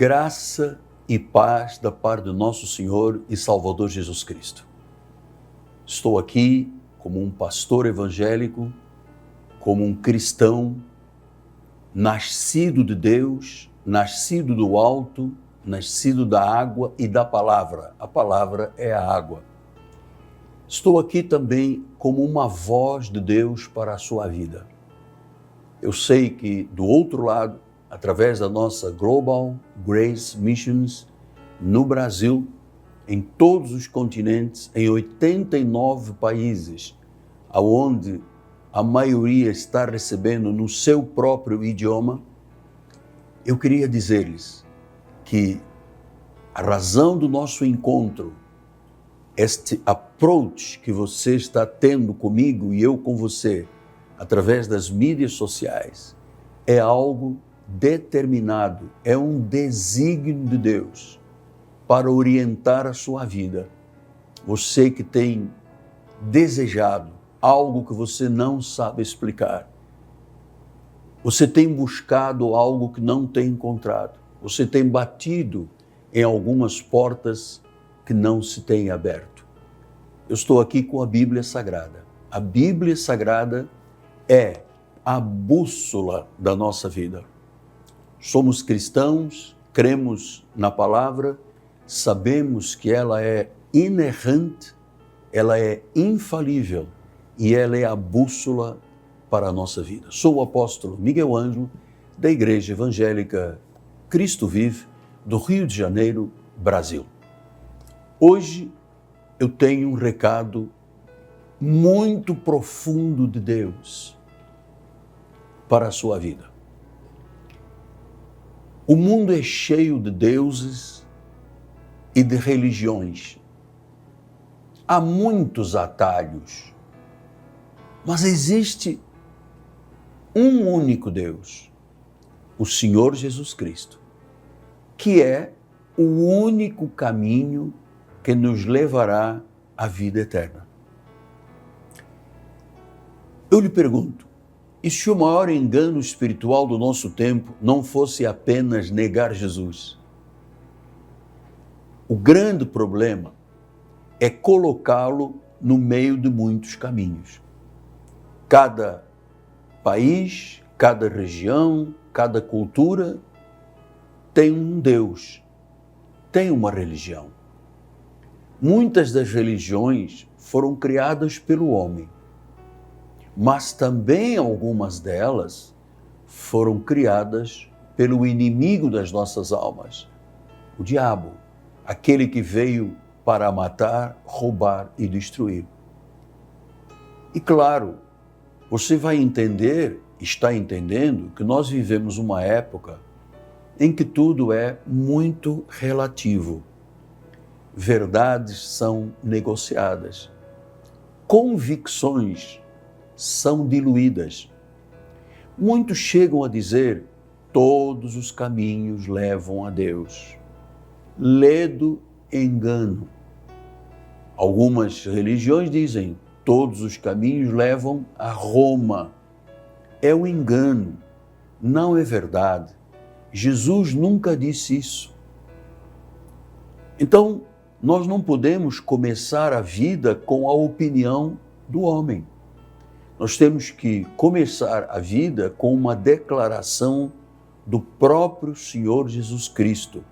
Graça e paz da parte do nosso Senhor e Salvador Jesus Cristo. Estou aqui como um pastor evangélico, como um cristão, nascido de Deus, nascido do alto, nascido da água e da palavra. A palavra é a água. Estou aqui também como uma voz de Deus para a sua vida. Eu sei que do outro lado, através da nossa Global Grace Missions, no Brasil, em todos os continentes, em 89 países, onde a maioria está recebendo no seu próprio idioma, eu queria dizer-lhes que a razão do nosso encontro, este approach que você está tendo comigo e eu com você, através das mídias sociais, é algo determinado, é um desígnio de Deus para orientar a sua vida. Você que tem desejado algo que você não sabe explicar, você tem buscado algo que não tem encontrado, você tem batido em algumas portas que não se têm aberto. Eu estou aqui com a Bíblia Sagrada. A Bíblia Sagrada é a bússola da nossa vida. Somos cristãos, cremos na palavra, sabemos que ela é inerrante, ela é infalível e ela é a bússola para a nossa vida. Sou o apóstolo Miguel Ângelo, da Igreja Evangélica Cristo Vive, do Rio de Janeiro, Brasil. Hoje eu tenho um recado muito profundo de Deus para a sua vida. O mundo é cheio de deuses e de religiões. Há muitos atalhos, mas existe um único Deus, o Senhor Jesus Cristo, que é o único caminho que nos levará à vida eterna. Eu lhe pergunto, e se o maior engano espiritual do nosso tempo não fosse apenas negar Jesus? O grande problema é colocá-lo no meio de muitos caminhos. Cada país, cada região, cada cultura tem um Deus, tem uma religião. Muitas das religiões foram criadas pelo homem, mas também algumas delas foram criadas pelo inimigo das nossas almas, o diabo, aquele que veio para matar, roubar e destruir. E claro, você vai entender, está entendendo, que nós vivemos uma época em que tudo é muito relativo. Verdades são negociadas, convicções são diluídas. Muitos chegam a dizer: todos os caminhos levam a Deus. Ledo engano. Algumas religiões dizem: todos os caminhos levam a Roma. É um engano, não é verdade. Jesus nunca disse isso. Então, nós não podemos começar a vida com a opinião do homem. Nós temos que começar a vida com uma declaração do próprio Senhor Jesus Cristo,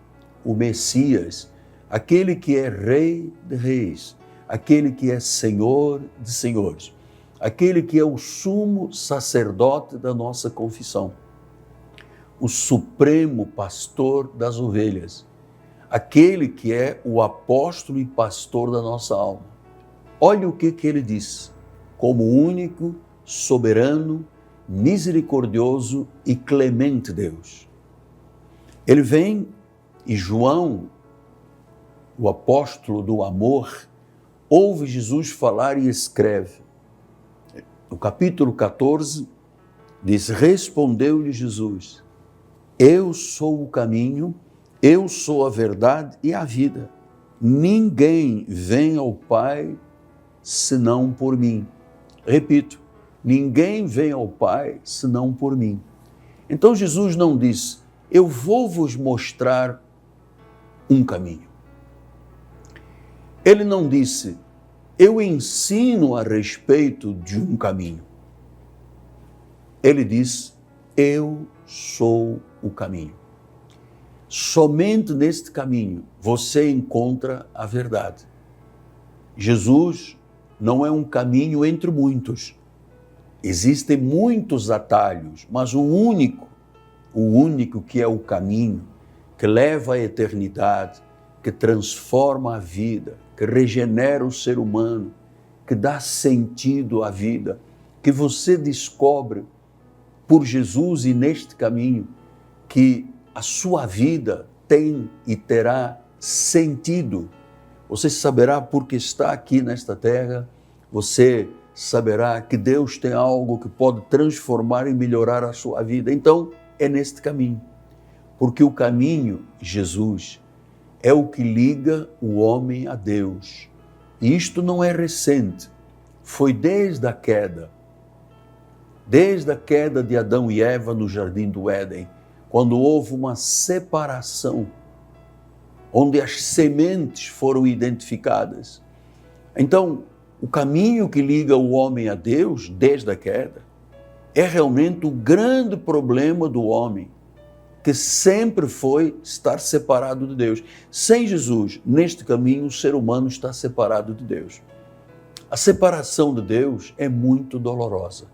o Messias, aquele que é Rei de Reis, aquele que é Senhor de Senhores, aquele que é o sumo sacerdote da nossa confissão, o supremo pastor das ovelhas, aquele que é o apóstolo e pastor da nossa alma. Olha o que ele diz: como único, soberano, misericordioso e clemente Deus. Ele vem e João, o apóstolo do amor, ouve Jesus falar e escreve. No capítulo 14, diz: respondeu-lhe Jesus: eu sou o caminho, eu sou a verdade e a vida. Ninguém vem ao Pai senão por mim. Repito, ninguém vem ao Pai senão por mim. Então Jesus não diz: eu vou vos mostrar um caminho. Ele não disse, eu ensino a respeito de um caminho. Ele disse, eu sou o caminho. Somente neste caminho você encontra a verdade. Jesus não é um caminho entre muitos. Existem muitos atalhos, mas o único que é o caminho, que leva à eternidade, que transforma a vida, que regenera o ser humano, que dá sentido à vida, que você descobre por Jesus e neste caminho que a sua vida tem e terá sentido. Você saberá porque está aqui nesta terra, você saberá que Deus tem algo que pode transformar e melhorar a sua vida. Então, é neste caminho. Porque o caminho, Jesus, é o que liga o homem a Deus. E isto não é recente. Foi desde a queda de Adão e Eva no Jardim do Éden, quando houve uma separação, onde as sementes foram identificadas. Então, o caminho que liga o homem a Deus, desde a queda, é realmente o grande problema do homem, que sempre foi estar separado de Deus. Sem Jesus, neste caminho, o ser humano está separado de Deus. A separação de Deus é muito dolorosa,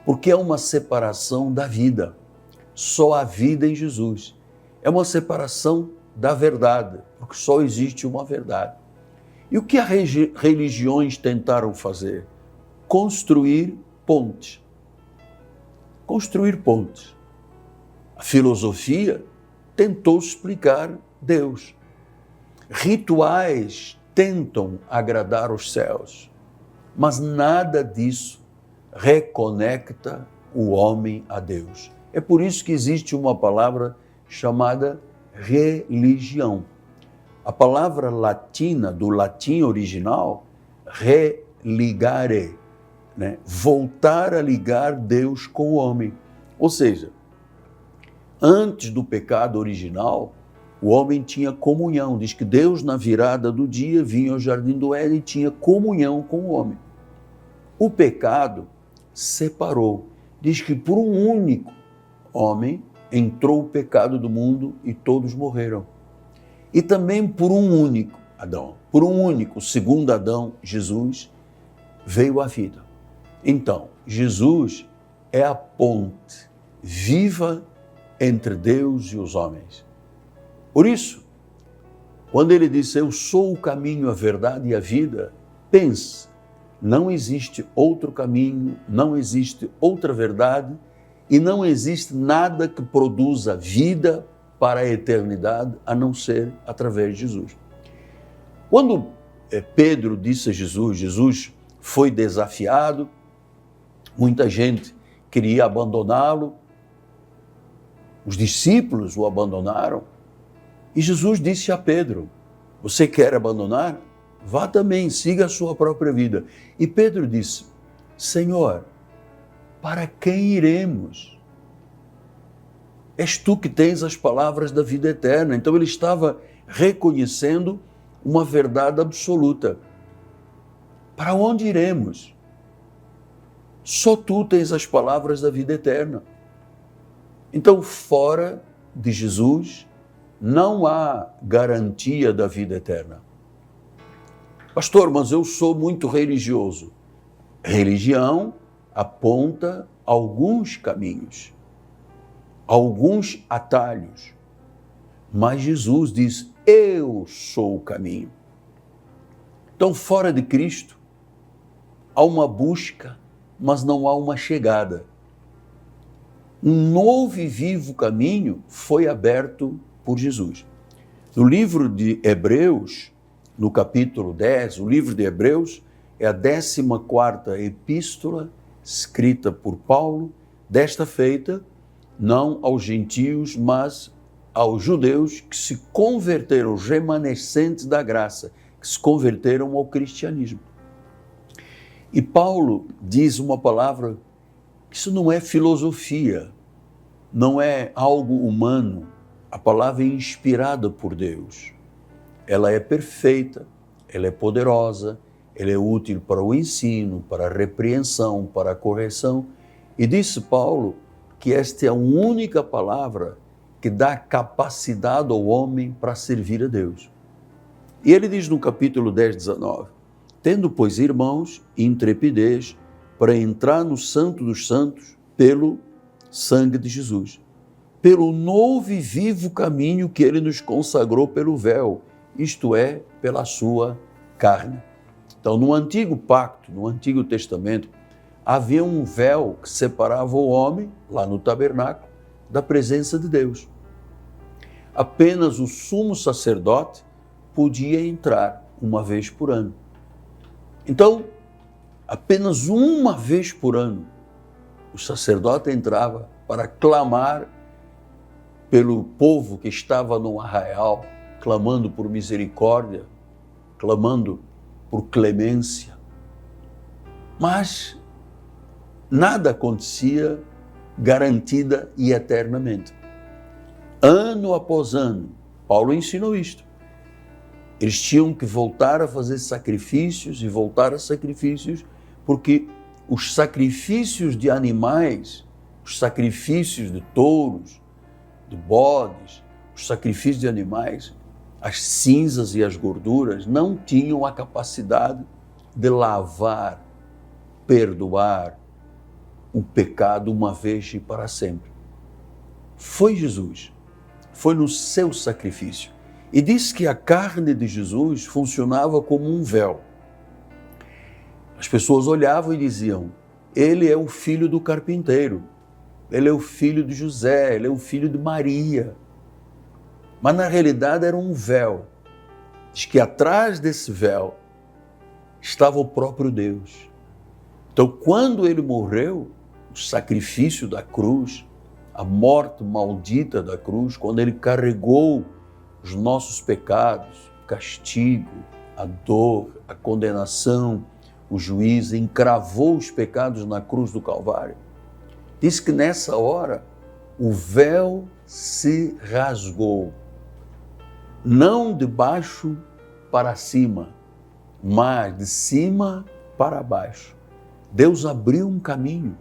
porque é uma separação da vida. Só há vida em Jesus. É uma separação da verdade, porque só existe uma verdade. E o que as religiões tentaram fazer? Construir pontes. Construir pontes. A filosofia tentou explicar Deus. Rituais tentam agradar os céus, mas nada disso reconecta o homem a Deus. É por isso que existe uma palavra chamada religião. A palavra latina, do latim original, religare, né? Voltar a ligar Deus com o homem. Ou seja, antes do pecado original, o homem tinha comunhão. Diz que Deus, na virada do dia, vinha ao jardim do Éden e tinha comunhão com o homem. O pecado separou. Diz que por um único homem entrou o pecado do mundo e todos morreram. E também por um único Adão, por um único, segundo Adão, Jesus, veio a vida. Então, Jesus é a ponte viva entre Deus e os homens. Por isso, quando ele disse, eu sou o caminho, a verdade e a vida, pense, não existe outro caminho, não existe outra verdade e não existe nada que produza vida para a eternidade a não ser através de Jesus. Quando Pedro disse a Jesus, Jesus foi desafiado, muita gente queria abandoná-lo, os discípulos o abandonaram e Jesus disse a Pedro, você quer abandonar? Vá também, siga a sua própria vida. E Pedro disse, Senhor, para quem iremos? És tu que tens as palavras da vida eterna. Então ele estava reconhecendo uma verdade absoluta. Para onde iremos? Só tu tens as palavras da vida eterna. Então, fora de Jesus, não há garantia da vida eterna. Pastor, mas eu sou muito religioso. Religião aponta alguns caminhos, alguns atalhos. Mas Jesus diz, eu sou o caminho. Então, fora de Cristo, há uma busca, mas não há uma chegada. Um novo e vivo caminho foi aberto por Jesus. No livro de Hebreus, no capítulo 10, o livro de Hebreus é a 14ª epístola escrita por Paulo, desta feita, não aos gentios, mas aos judeus que se converteram, os remanescentes da graça, que se converteram ao cristianismo. E Paulo diz uma palavra, isso não é filosofia, não é algo humano. A palavra é inspirada por Deus. Ela é perfeita, ela é poderosa, ela é útil para o ensino, para a repreensão, para a correção. E disse Paulo que esta é a única palavra que dá capacidade ao homem para servir a Deus. E ele diz no capítulo 10, 19, tendo, pois, irmãos, intrepidez para entrar no Santo dos Santos pelo sangue de Jesus, pelo novo e vivo caminho que ele nos consagrou pelo véu, isto é, pela sua carne. Então, no Antigo Pacto, no Antigo Testamento, havia um véu que separava o homem, lá no tabernáculo, da presença de Deus. Apenas o sumo sacerdote podia entrar uma vez por ano. Então, apenas uma vez por ano, o sacerdote entrava para clamar pelo povo que estava no arraial, clamando por misericórdia, clamando por clemência. Mas nada acontecia garantida e eternamente. Ano após ano, Paulo ensinou isto. Eles tinham que voltar a fazer sacrifícios e voltar a sacrifícios, porque os sacrifícios de animais, os sacrifícios de touros, de bodes, os sacrifícios de animais, as cinzas e as gorduras não tinham a capacidade de lavar, perdoar o pecado uma vez e para sempre. Foi Jesus, foi no seu sacrifício. E diz que a carne de Jesus funcionava como um véu. As pessoas olhavam e diziam, ele é o filho do carpinteiro, ele é o filho de José, ele é o filho de Maria. Mas na realidade era um véu. Diz que atrás desse véu estava o próprio Deus. Então, quando ele morreu, o sacrifício da cruz, a morte maldita da cruz, quando ele carregou os nossos pecados, o castigo, a dor, a condenação, o juízo, encravou os pecados na cruz do Calvário. Diz que nessa hora o véu se rasgou, não de baixo para cima, mas de cima para baixo. Deus abriu um caminho.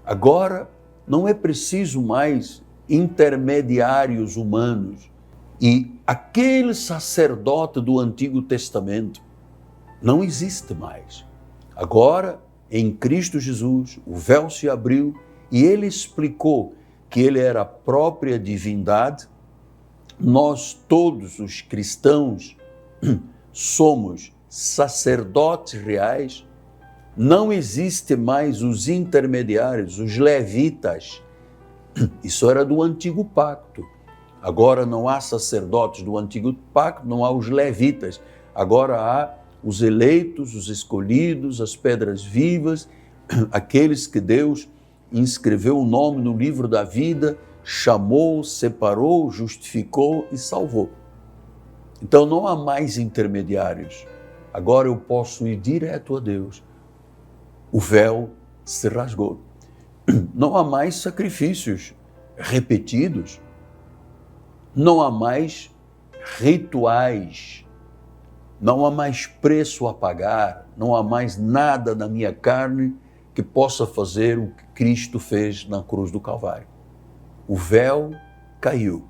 Agora não é preciso mais intermediários humanos. E aquele sacerdote do Antigo Testamento não existe mais. Agora, em Cristo Jesus, o véu se abriu e ele explicou que ele era a própria divindade. Nós todos os cristãos somos sacerdotes reais. Não existe mais os intermediários, os levitas. Isso era do Antigo Pacto. Agora não há sacerdotes do Antigo Pacto, não há os levitas. Agora há os eleitos, os escolhidos, as pedras vivas, aqueles que Deus inscreveu o nome no livro da vida, chamou, separou, justificou e salvou. Então não há mais intermediários. Agora eu posso ir direto a Deus. O véu se rasgou. Não há mais sacrifícios repetidos. Não há mais rituais. Não há mais preço a pagar. Não há mais nada na minha carne que possa fazer o que Cristo fez na cruz do Calvário. O véu caiu.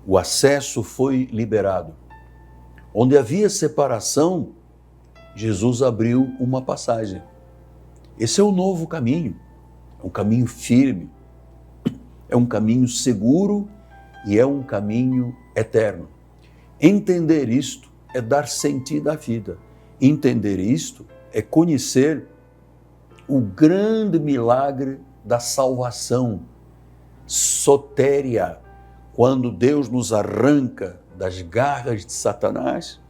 O acesso foi liberado. Onde havia separação, Jesus abriu uma passagem. Esse é o novo caminho. É um caminho firme. É um caminho seguro e é um caminho eterno. Entender isto é dar sentido à vida. Entender isto é conhecer o grande milagre da salvação sotéria, quando Deus nos arranca das garras de Satanás,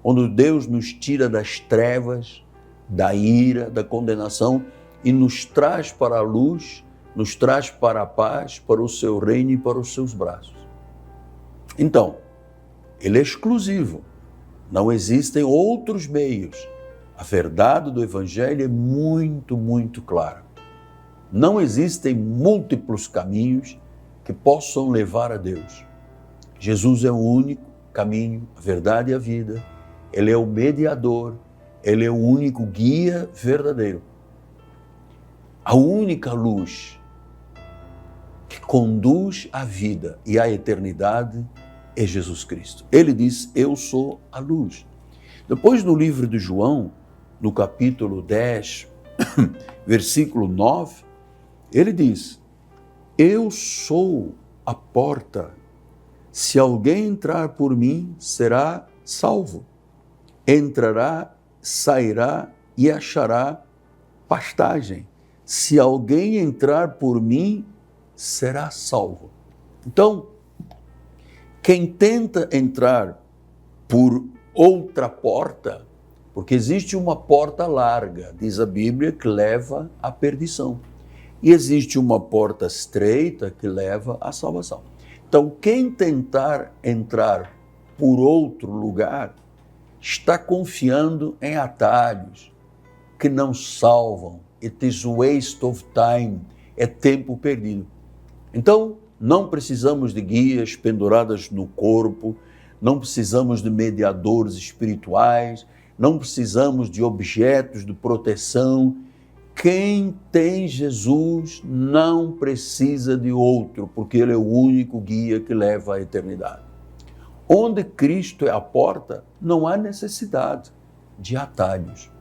quando Deus nos tira das trevas, da ira, da condenação e nos traz para a luz, nos traz para a paz, para o seu reino e para os seus braços. Então, ele é exclusivo. Não existem outros meios. A verdade do Evangelho é muito, muito clara. Não existem múltiplos caminhos que possam levar a Deus. Jesus é o único caminho, a verdade e a vida. Ele é o mediador, ele é o único guia verdadeiro. A única luz que conduz à vida e à eternidade é Jesus Cristo. Ele diz, eu sou a luz. Depois no livro de João, no capítulo 10, versículo 9, ele diz, eu sou a porta. Se alguém entrar por mim, será salvo. Entrará, sairá e achará pastagem. Se alguém entrar por mim, será salvo. Então, quem tenta entrar por outra porta, porque existe uma porta larga, diz a Bíblia, que leva à perdição. E existe uma porta estreita que leva à salvação. Então, quem tentar entrar por outro lugar, está confiando em atalhos que não salvam. It is waste of time. É tempo perdido. Então, não precisamos de guias penduradas no corpo, não precisamos de mediadores espirituais, não precisamos de objetos de proteção. Quem tem Jesus não precisa de outro, porque Ele é o único guia que leva à eternidade. Onde Cristo é a porta, não há necessidade de atalhos.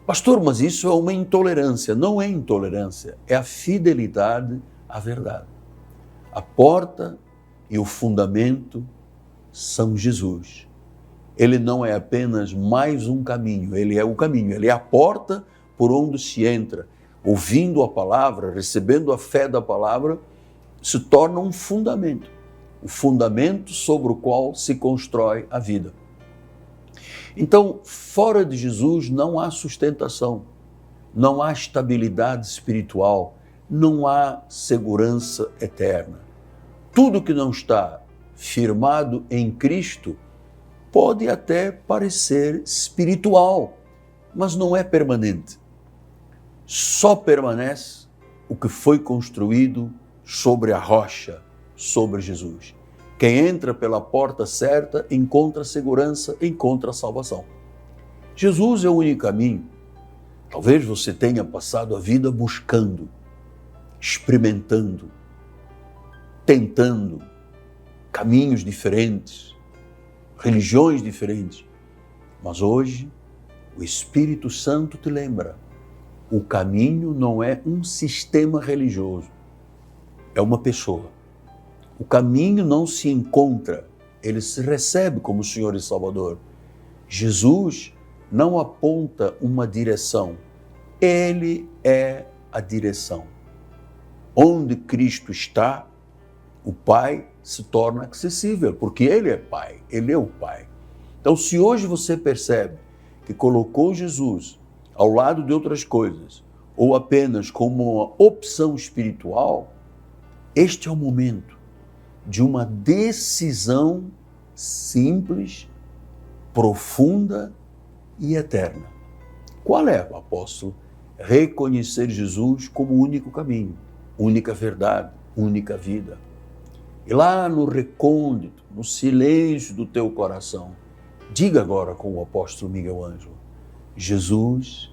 Pastor, mas isso é uma intolerância. Não é intolerância, é a fidelidade à verdade. A porta e o fundamento são Jesus. Ele não é apenas mais um caminho, ele é o caminho, ele é a porta por onde se entra. Ouvindo a palavra, recebendo a fé da palavra, se torna um fundamento. O fundamento sobre o qual se constrói a vida. Então, fora de Jesus não há sustentação, não há estabilidade espiritual, não há segurança eterna. Tudo que não está firmado em Cristo pode até parecer espiritual, mas não é permanente. Só permanece o que foi construído sobre a rocha, sobre Jesus. Quem entra pela porta certa encontra segurança, encontra salvação. Jesus é o único caminho. Talvez você tenha passado a vida buscando, experimentando, tentando caminhos diferentes, religiões diferentes. Mas hoje, o Espírito Santo te lembra, o caminho não é um sistema religioso, é uma pessoa. O caminho não se encontra, ele se recebe como Senhor e Salvador. Jesus não aponta uma direção, ele é a direção. Onde Cristo está, o Pai se torna acessível, porque Ele é Pai, Ele é o Pai. Então, se hoje você percebe que colocou Jesus ao lado de outras coisas, ou apenas como uma opção espiritual, este é o momento de uma decisão simples, profunda e eterna. Qual é, apóstolo? Reconhecer Jesus como o único caminho, única verdade, única vida. E lá no recôndito, no silêncio do teu coração, diga agora com o apóstolo Miguel Ângelo, Jesus,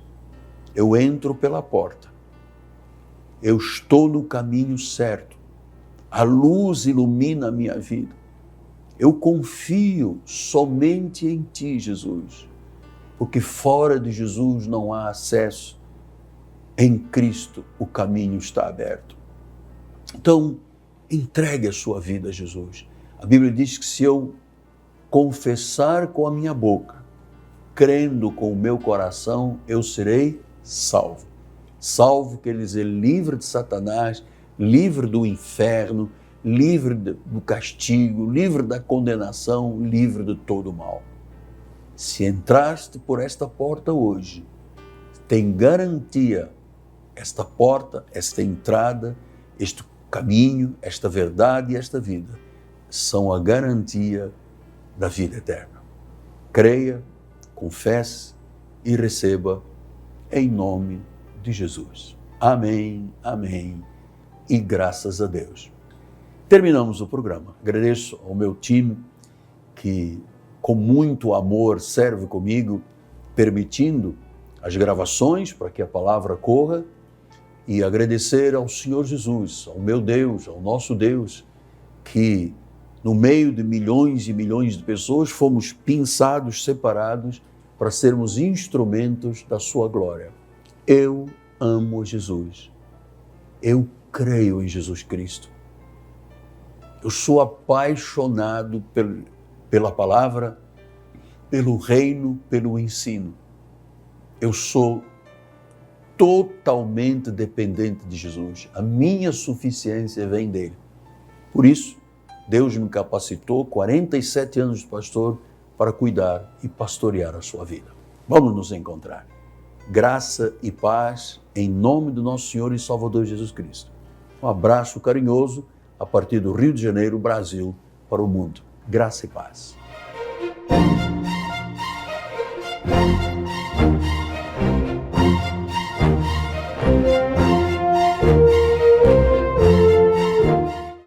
eu entro pela porta, eu estou no caminho certo, a luz ilumina a minha vida. Eu confio somente em Ti, Jesus, porque fora de Jesus não há acesso. Em Cristo o caminho está aberto. Então, entregue a sua vida a Jesus. A Bíblia diz que se eu confessar com a minha boca, crendo com o meu coração, eu serei salvo. Salvo quer dizer livre de Satanás, livre do inferno, livre do castigo, livre da condenação, livre de todo o mal. Se entraste por esta porta hoje, tem garantia, esta porta, esta entrada, este caminho, esta verdade e esta vida, são a garantia da vida eterna. Creia, confesse e receba em nome de Jesus. Amém, amém e graças a Deus. Terminamos o programa. Agradeço ao meu time que com muito amor serve comigo, permitindo as gravações para que a palavra corra, e agradecer ao Senhor Jesus, ao meu Deus, ao nosso Deus, que no meio de milhões e milhões de pessoas fomos pinçados, separados para sermos instrumentos da sua glória. Eu amo Jesus. Eu creio em Jesus Cristo. Eu sou apaixonado pela palavra, pelo reino, pelo ensino. Eu sou totalmente dependente de Jesus. A minha suficiência vem dele. Por isso, Deus me capacitou 47 anos de pastor para cuidar e pastorear a sua vida. Vamos nos encontrar. Graça e paz em nome do nosso Senhor e Salvador Jesus Cristo. Um abraço carinhoso a partir do Rio de Janeiro, Brasil, para o mundo. Graça e paz.